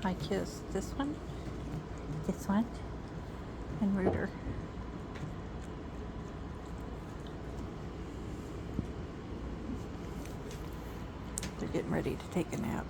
I kissed this one, and Rooter. They're getting ready to take a nap.